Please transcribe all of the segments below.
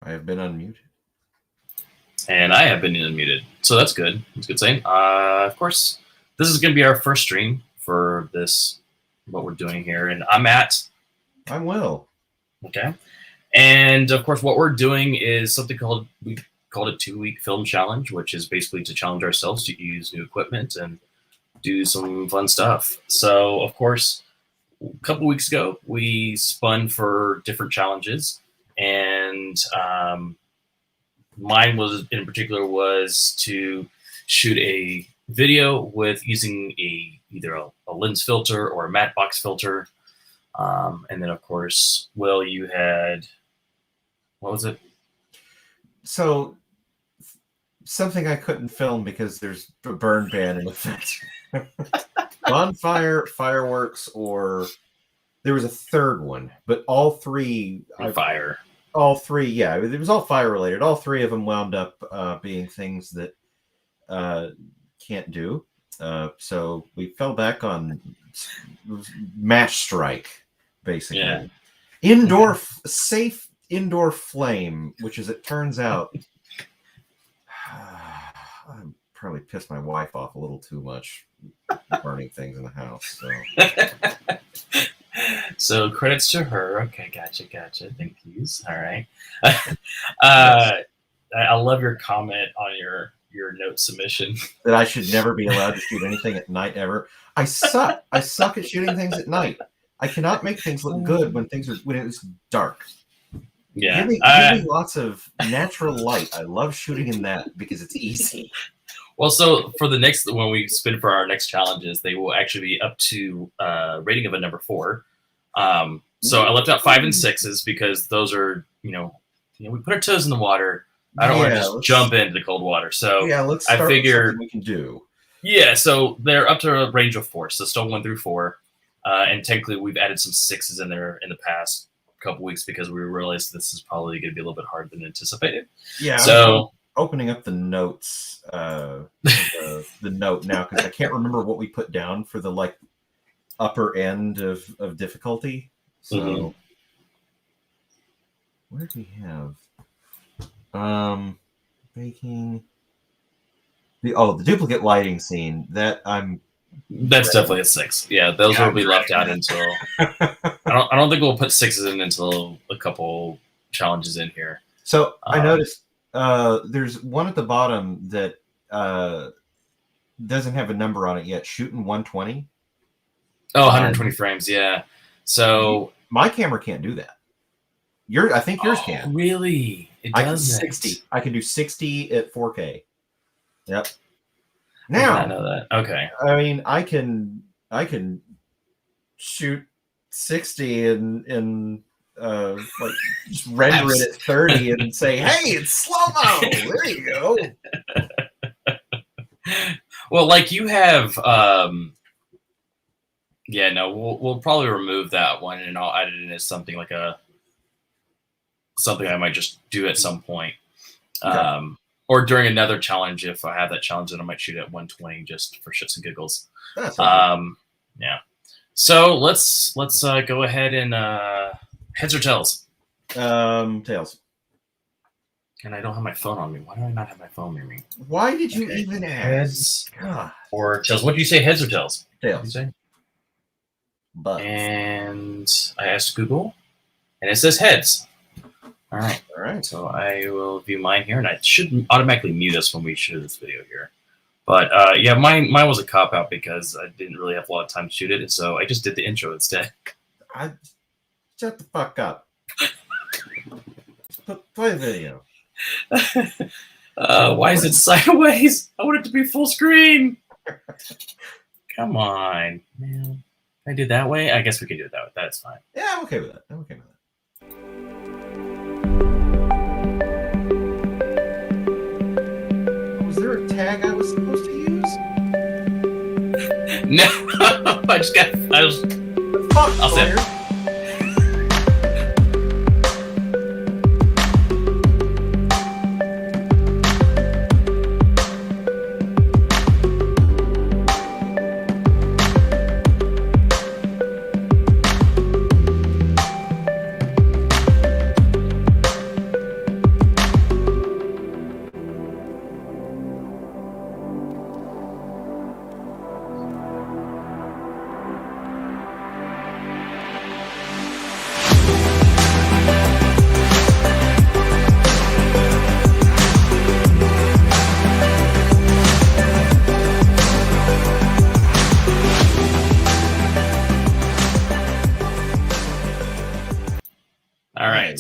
I have been unmuted. And I have been unmuted. So that's good. That's a good saying. Of course, this is going to be our first stream for this, what we're doing here. And I'm Matt. I'm Will. Okay. And of course, what we're doing is something we called a 2-week film challenge, which is basically to challenge ourselves to use new equipment and do some fun stuff. So, of course, a couple weeks ago, we spun for different challenges. And mine was, in particular, was to shoot a video with using either a lens filter or a matte box filter. And then, of course, Will, you had, what was it? So, something I couldn't film because there's a burn ban in effect. Bonfire, fireworks, or there was a third one, but all three... Fire. All three, yeah. It was all fire related. All three of them wound up being things that can't do. So we fell back on match strike, basically. Yeah. Safe indoor flame, which, as it turns out, I probably pissed my wife off a little too much burning things in the house. So. So credits to her. Okay, gotcha. Thank yous. All right. Yes. I love your comment on your note submission. That I should never be allowed to shoot anything at night ever. I suck. I suck at shooting things at night. I cannot make things look good when it's dark. Yeah. Give me lots of natural light. I love shooting in that because it's easy. Well, so for the next, when we spin for our next challenges, they will actually be up to rating of a number 4. So I left out 5 and 6s because those are, we put our toes in the water. I don't want to just jump into the cold water. So yeah, let's start with something we can do. Yeah, so they're up to a range of 4, so still 1 through 4. And technically, we've added some 6s in there in the past couple weeks because we realized this is probably going to be a little bit harder than anticipated. Yeah. So opening up the notes, the note now, because I can't remember what we put down for the upper end of difficulty. So where do we have baking the duplicate lighting scene that's definitely a 6. Yeah, those will be left out until I don't think we'll put 6s in until a couple challenges in here. So I noticed there's one at the bottom that doesn't have a number on it yet. Shooting 120. Oh, 120 frames, yeah. So my camera can't do that. I think yours can. Really? It doesn't. I can do 60 at 4K. Yep. Now I know that. Okay. I mean, I can shoot 60 and just render it at 30 and say, "Hey, it's slow-mo." There you go. Well, you have we'll probably remove that one and I'll add it in as something something I might just do at some point. Okay. Or during another challenge, if I have that challenge, then I might shoot at 120 just for shits and giggles. That's okay. Yeah. So let's go ahead and heads or tails. Tails. And I don't have my phone on me. Why do I not have my phone near me? Why did you even ask? Heads or tails? What do you say? Heads or tails? Tails. What do you say? Butts. And I asked Google, and it says heads. All right. So I will view mine here, and I should automatically mute us when we shoot this video here. But mine was a cop out because I didn't really have a lot of time to shoot it, and so I just did the intro instead. Shut the fuck up. Play the video. Why is it sideways? I want it to be full screen. Come on, man. Can I do it that way? I guess we can do it that way. That's fine. Yeah, I'm okay with that. Was there a tag I was supposed to use? No, I'll say it.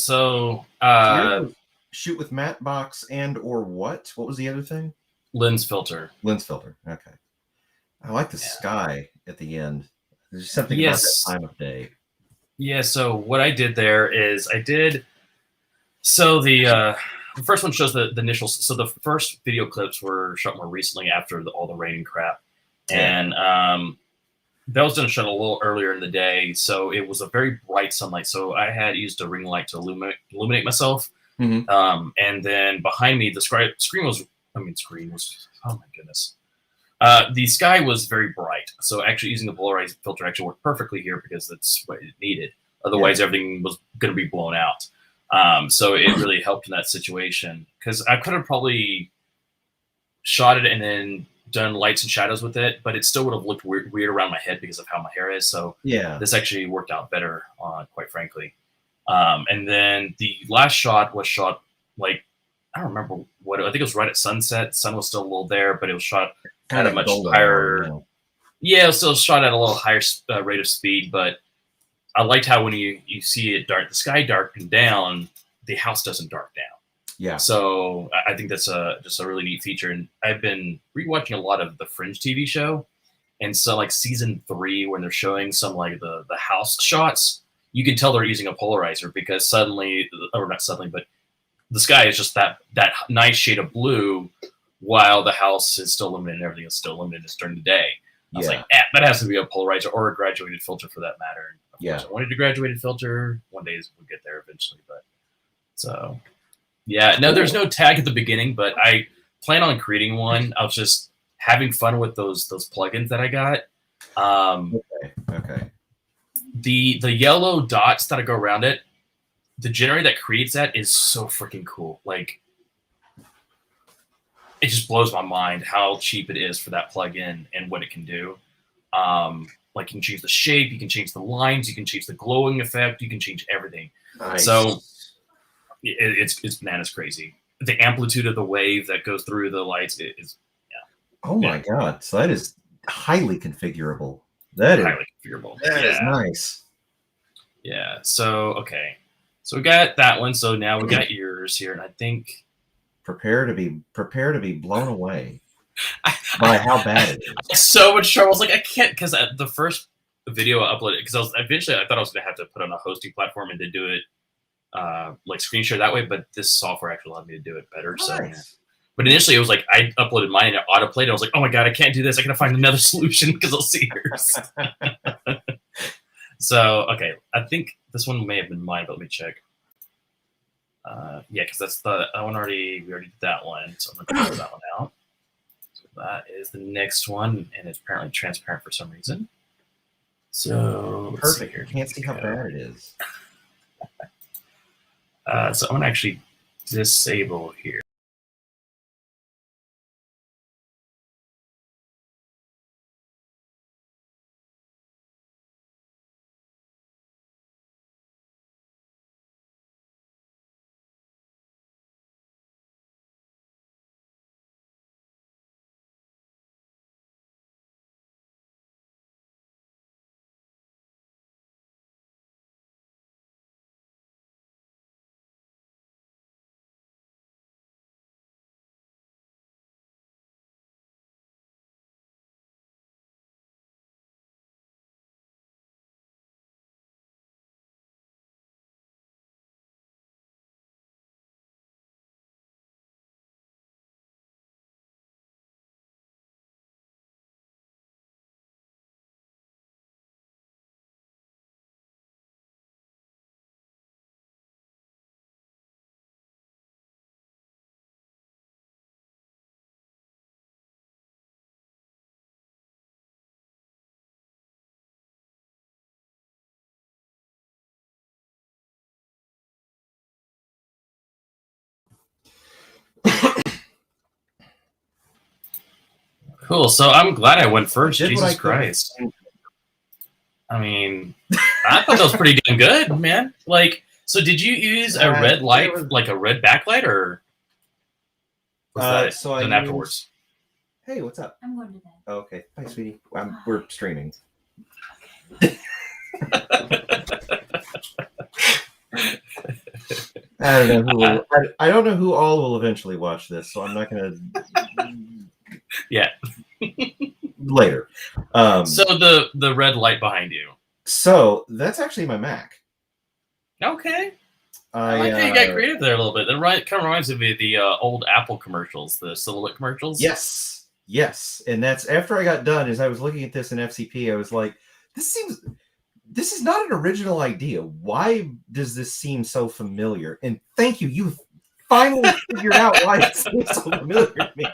So Yours was shoot with matte box and or what? What was the other thing? lens filter. Lens filter. Okay. I like the Yeah. sky at the end. There's something Yes. about that time of day. Yeah, so what I did there is so the first one shows the initial. So the first video clips were shot more recently after all the rain and crap, and that was done shot a little earlier in the day, so it was a very bright sunlight. So I had used a ring light to illuminate myself, and then behind me the screen was. Oh my goodness. The sky was very bright, so actually using the polarized filter actually worked perfectly here because that's what it needed. Otherwise, everything was going to be blown out. So it really helped in that situation because I could have probably shot it and then done lights and shadows with it, but it still would have looked weird around my head because of how my hair is. So this actually worked out better, quite frankly. And then the last shot was shot like, I don't remember what, I think it was right at sunset. The sun was still a little there, but it was shot at a much higher. Yeah, it was still shot at a little higher rate of speed, but I liked how when you see it dark, the sky darken down, the house doesn't dark down. Yeah. So I think that's just a really neat feature. And I've been rewatching a lot of the Fringe TV show, and so like season 3, when they're showing some like the house shots, you can tell they're using a polarizer because suddenly, or not suddenly, but the sky is just that nice shade of blue, while the house is still illuminated and everything is still illuminated during the day. I was like, that has to be a polarizer or a graduated filter for that matter. Of course, I wanted a graduated filter. One day we'll get there eventually, but so yeah. No, there's no tag at the beginning, but I plan on creating one. I was just having fun with those plugins that I got. Okay. The yellow dots that go around it, the generator that creates that is so freaking cool. Like, it just blows my mind how cheap it is for that plugin and what it can do. Like, you can change the shape, you can change the lines, you can change the glowing effect, you can change everything. Nice. So it's bananas crazy. The amplitude of the wave that goes through the lights is Oh my god! So that is highly configurable. That is highly configurable. That is nice. Yeah. So okay. So we got that one. So now we got yours here, and I think prepare to be blown away by how bad it is. So much trouble. I was like, I can't, because the first video I uploaded, because I thought I was gonna have to put on a hosting platform and to do it like screen share that way, but this software actually allowed me to do it better. Nice. So, but initially it was like I uploaded mine and it autoplayed. I was like, oh my god, I can't do this. I gotta find another solution because I'll see yours. So okay, I think this one may have been mine, but let me check. Yeah, because that's that one we already did that one, so I'm gonna throw that one out. So that is the next one, and it's apparently transparent for some reason. So perfect. You can't see how bad it is. So I'm gonna actually disable here. Cool. So I'm glad I went first. Jesus Christ. I mean, I thought that was pretty damn good, man. Like, so did you use a red light, like a red backlight, or was that so done afterwards? Hey, what's up? I'm going to bed. Oh, okay. Hi, sweetie. We're streaming. I don't know who will, I don't know who all will eventually watch this, so I'm not going to. Yeah. Later. So the red light behind you. So that's actually my Mac. Okay. I like how you got creative there a little bit. That kind of reminds me of the old Apple commercials, the silhouette commercials. Yes. And that's after I got done, as I was looking at this in FCP, I was like, this is not an original idea. Why does this seem so familiar? And thank you. You've finally figured out why it seems so familiar to me.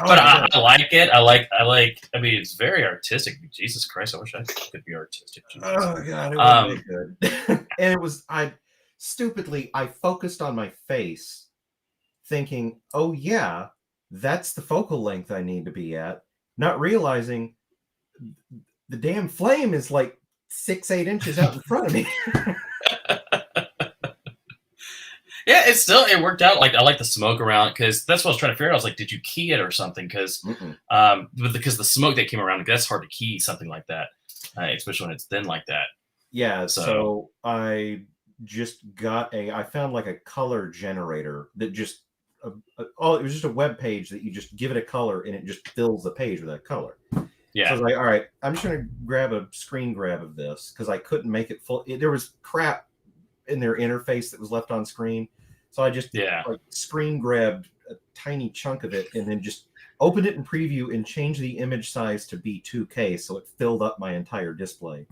But I like it. I mean, it's very artistic. Jesus Christ, I wish I could be artistic. Jesus. Oh god, it was really good. And it was I focused on my face, thinking, oh yeah, that's the focal length I need to be at, not realizing the damn flame is like 6-8 inches out in front of me. Yeah, it worked out. Like I like the smoke around because that's what I was trying to figure out. I was like, did you key it or something? Because the smoke that came around, that's hard to key something like that, especially when it's thin like that. Yeah. So I just I found like a color generator that just it was just a web page that you just give it a color and it just fills the page with that color. Yeah. So I was like, all right, I'm just gonna grab a screen grab of this because I couldn't make it full. There was crap in their interface that was left on screen. So I just like screen grabbed a tiny chunk of it and then just opened it in preview and changed the image size to be 2K so it filled up my entire display.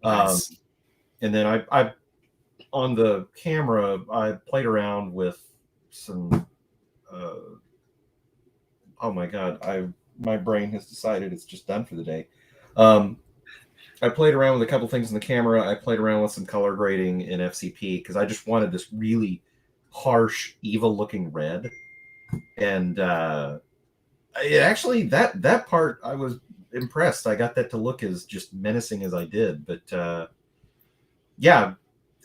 Nice. And then I on the camera I played around with some oh my god, my brain has decided it's just done for the day. I played around with a couple things in the camera. I played around with some color grading in FCP because I just wanted this really harsh, evil-looking red. And it actually, that part, I was impressed. I got that to look as just menacing as I did. But yeah,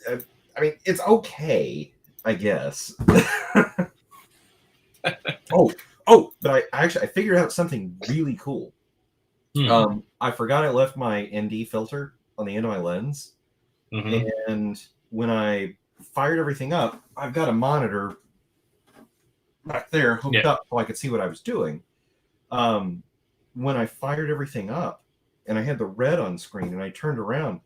I mean, it's okay, I guess. But I figured out something really cool. I forgot I left my ND filter on the end of my lens. And when I fired everything up, I've got a monitor back there hooked up so I could see what I was doing. When I fired everything up and I had the red on screen and I turned around,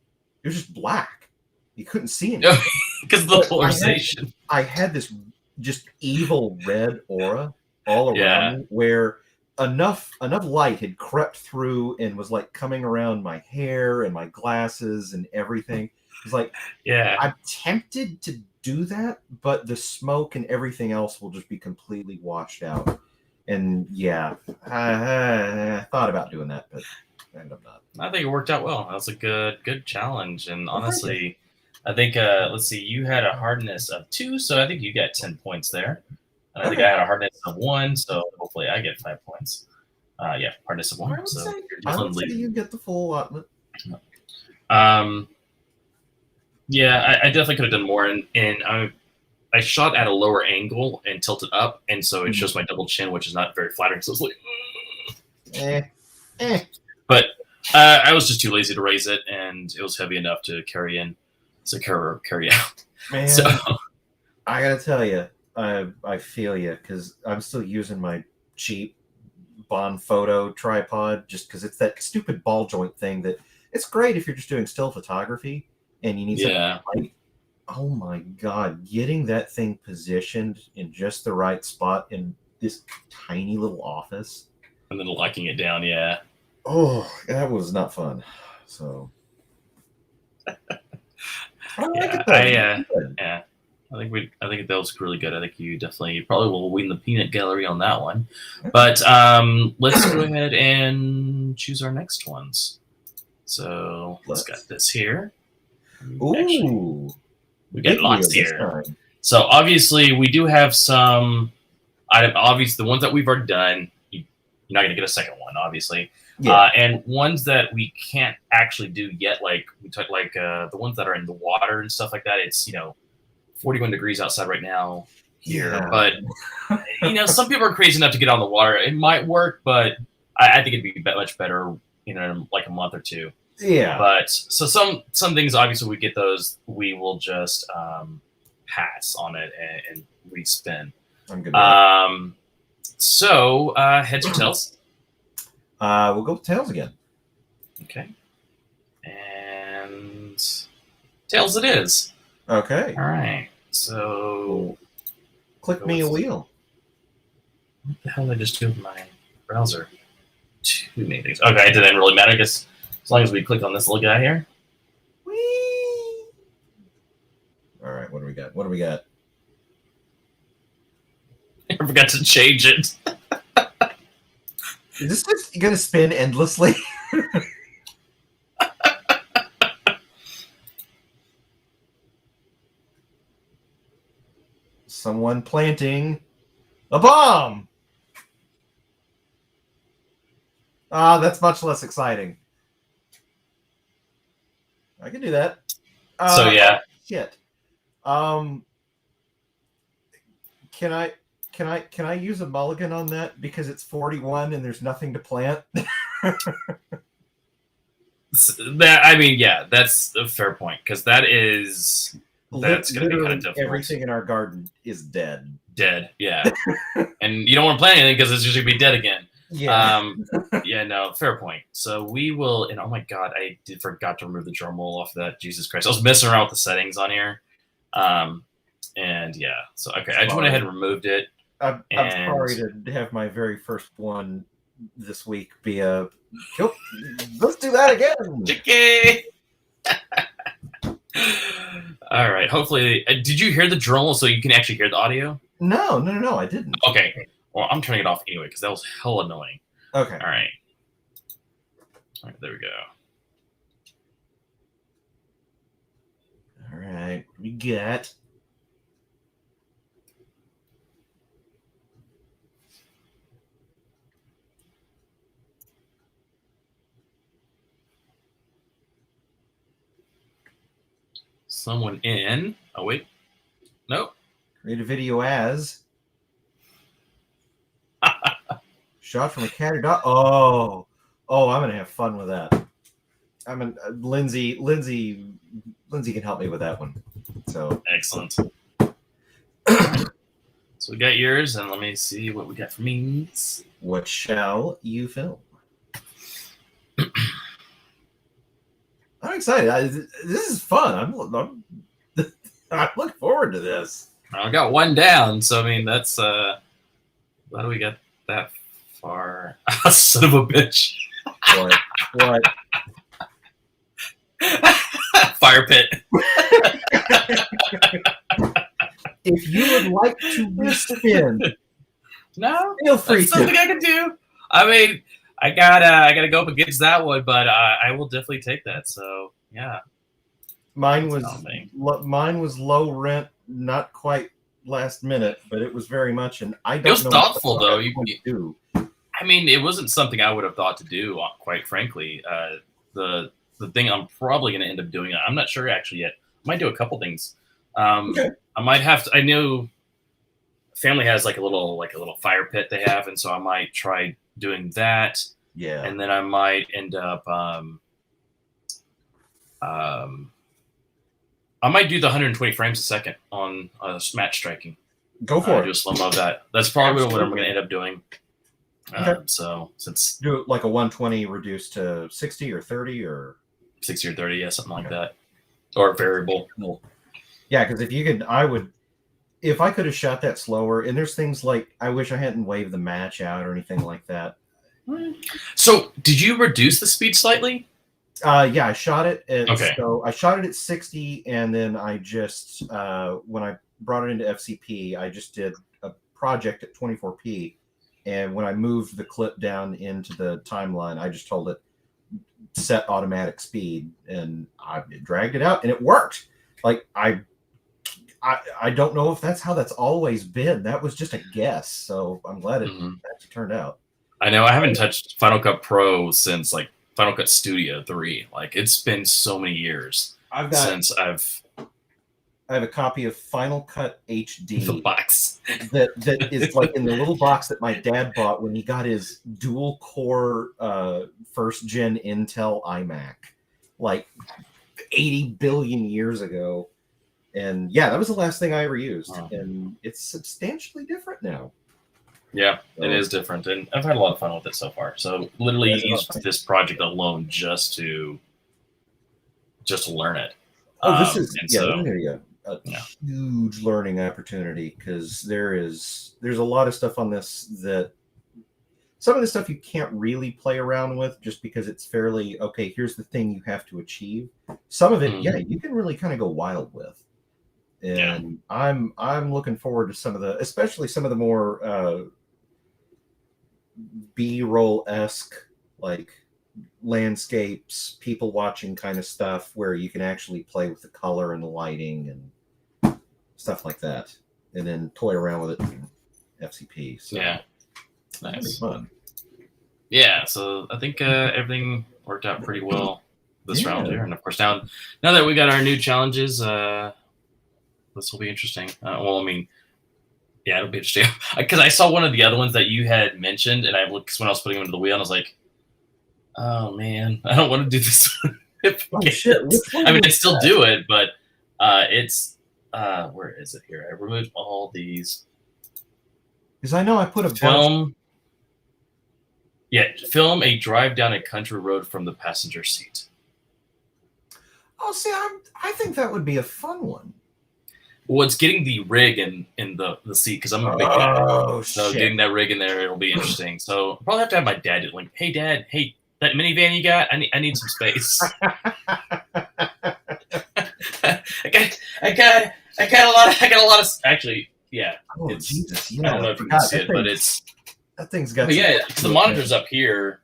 it was just black. You couldn't see anything. Because of the polarization. I had this just evil red aura all around me where enough light had crept through and was like coming around my hair and my glasses and everything. It was like, I'm tempted to do that, but the smoke and everything else will just be completely washed out. And I thought about doing that, but I ended up not. I think it worked out well. That was a good challenge. And honestly, I think let's see, you had a hardness of 2, so I think you got 10 points there. And I think I had a hardness of 1, so hopefully I get 5 points. Hardness of 1. I would say you get the full allotment. I definitely could have done more, and I shot at a lower angle and tilted up, and so it shows my double chin, which is not very flattering. So it's like, But I was just too lazy to raise it, and it was heavy enough to carry out. Man, so I gotta tell you. I feel you because I'm still using my cheap Bond photo tripod just because it's that stupid ball joint thing that it's great if you're just doing still photography and you need something light. Oh my god, getting that thing positioned in just the right spot in this tiny little office and then locking it down, oh, that was not fun. So I think that was really good. I think you probably will win the peanut gallery on that one. But let's go ahead and choose our next ones. So let's got this here. Ooh, we got lots here. So obviously we do have some obviously the ones that we've already done. You're not going to get a second one, obviously. And ones that we can't actually do yet, like we talked, like the ones that are in the water and stuff like that. It's 41 degrees outside right now here, but some people are crazy enough to get on the water. It might work, but I think it'd be much better in like a month or two. Yeah, But so some things, obviously, we get those. We will just pass on it and respin. I'm good with that. So heads or tails? We'll go with tails again. Okay. And tails it is. Okay. All right. So Click me a wheel. what the hell did I just do with my browser? Too many things. Okay, it didn't really matter. I guess as long as we click on this little guy here. Whee! All right, what do we got? What do we got? I forgot to change it. Is this just going to spin endlessly? Someone planting a bomb. Ah, that's much less exciting. I can do that. So yeah. Shit. Can I use a mulligan on that because it's 41 and there's nothing to plant? That, I mean, yeah, that's a fair point because that's going to be kind of difficult. Everything in our garden is dead. Dead, yeah. And you don't want to plant anything because it's just going to be dead again. Yeah. Yeah, no, fair point. So we will, and oh my god, I forgot to remove the drum roll off of that. Jesus Christ, I was messing around with the settings on here. And yeah, so okay, I just went ahead and removed it. I'm sorry to have my very first one this week be a. Oh, let's do that again. Chicky. All right. Hopefully, did you hear the drum roll so you can actually hear the audio? No, I didn't. Okay. Well, I'm turning it off anyway because that was hell annoying. Okay. All right. There we go. All right. We got. Someone in. Oh, wait. Nope. Create a video as. Shot from a cat or dog. Oh, I'm gonna have fun with that. Lindsay can help me with that one. So excellent. So we got yours, and let me see what we got for me. What shall you film? I'm excited. This is fun. I'm looking forward to this. I got one down, so I mean that's how do we get that far? Son of a bitch. What? Fire pit. If you would like to respin, no, feel free. That's something I can do. I mean, I gotta go up against that one, but I will definitely take that. So yeah, mine was low rent, not quite last minute, but it was very much. And I don't. It was thoughtful though. Do. I mean, it wasn't something I would have thought to do, quite frankly. The thing I'm probably going to end up doing, I'm not sure actually yet. I might do a couple things. Okay. I might have to. I know family has like a little fire pit they have, and so I might try doing that. Yeah. And then I might end up. I might do the 120 frames a second on match striking. Go for it. Do a slow mo of that. That's probably what I'm going to end up doing. Okay. So since do it like a 120 reduced to 60 or 30 or 60 or 30, yeah, something like that, or variable. Cool. Yeah, because if I could have shot that slower, and there's things like I wish I hadn't waved the match out or anything like that. So did you reduce the speed slightly? Yeah, I shot it at okay. So I shot it at 60, and then I just when I brought it into FCP, I just did a project at 24p. And when I moved the clip down into the timeline, I just told it set automatic speed, and I dragged it out, and it worked. Like I don't know if that's how that's always been. That was just a guess. So I'm glad it actually turned out. I know I haven't touched Final Cut Pro since like Final Cut Studio 3. Like it's been so many years since I have a copy of Final Cut HD. The box. that is like in the little box that my dad bought when he got his dual core first gen Intel iMac. like 80 billion years ago. And yeah, that was the last thing I ever used. Oh. And it's substantially different now. Yeah, it is different, and I've had a lot of fun with it so far. So literally used this project alone just to learn it. Oh, this is and yeah, so, let me hear you. A huge learning opportunity, because there's a lot of stuff on this that some of the stuff you can't really play around with just because it's fairly okay. Here's the thing you have to achieve. Some of it, yeah, you can really kind of go wild with. And I'm looking forward to some of the, especially some of the more B-roll-esque, like landscapes, people watching kind of stuff, where you can actually play with the color and the lighting and stuff like that, and then toy around with it in FCP. So yeah, nice, fun. Yeah, so I think everything worked out pretty well this round here, and of course now that we got our new challenges, this will be interesting. Well, I mean, yeah, it'll be interesting because I saw one of the other ones that you had mentioned, and I looked when I was putting them into the wheel, and I was like, "Oh man, I don't want to do this." Oh shit! I mean, I still do it, but it's where is it here? I removed all these. Because I know I put a film. Yeah, film a drive down a country road from the passenger seat. Oh, see, I think that would be a fun one. Well, it's getting the rig in the seat because I'm a big guy. So getting that rig in there, it'll be interesting. So I'll probably have to have my dad like, "Hey, Dad, hey, that minivan you got, I need some space." I got a lot of actually, yeah. Oh Jesus! I don't know if you can see it, but that thing's got. But yeah, the monitor's up here.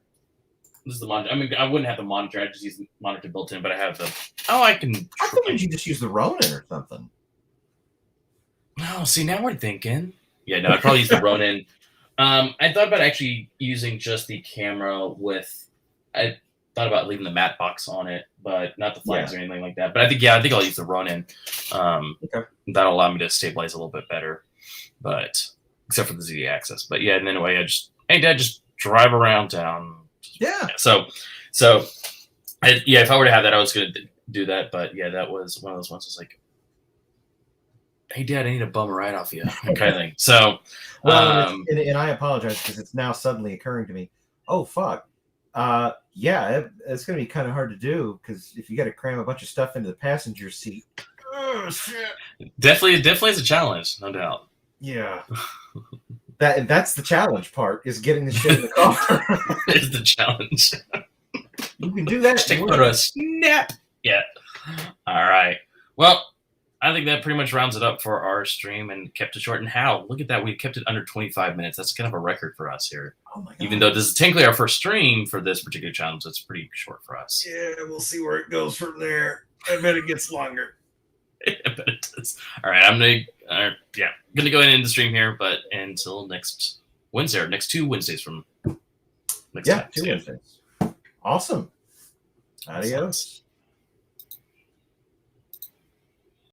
This is the monitor. I mean, I wouldn't have the monitor. I just use the monitor built in, but I have the. Oh, I can. I think you should just use the Ronin or something. No, see, now we're thinking. Yeah, no, I'd probably use the Ronin. I thought about actually using just the camera with. I thought about leaving the matte box on it, but not the flags or anything like that. But I think I'll use the Ronin. That'll allow me to stabilize a little bit better, but except for the Z axis. But yeah, and anyway, hey, Dad, just drive around town. Yeah. So, if I were to have that, I was going to do that. But yeah, that was one of those ones. It's like, hey, Dad, I need a bum right off you, kind of thing. So, well, and I apologize because it's now suddenly occurring to me. Oh fuck. Yeah, it's going to be kind of hard to do because if you got to cram a bunch of stuff into the passenger seat. Oh shit. Definitely is a challenge, no doubt. Yeah. That's the challenge part, is getting the shit in the car. Is the challenge. You can do that. Take a snap. Yeah. All right. Well, I think that pretty much rounds it up for our stream and kept it short. And how? Look at that. We kept it under 25 minutes. That's kind of a record for us here. Oh my God. Even though this is technically our first stream for this particular challenge, it's pretty short for us. Yeah, we'll see where it goes from there. I bet it gets longer. I bet it does. All right. I'm going to go ahead and end the stream here, but until next Wednesday, or next 2 Wednesdays from next time. 2 Wednesdays. Awesome. Adios.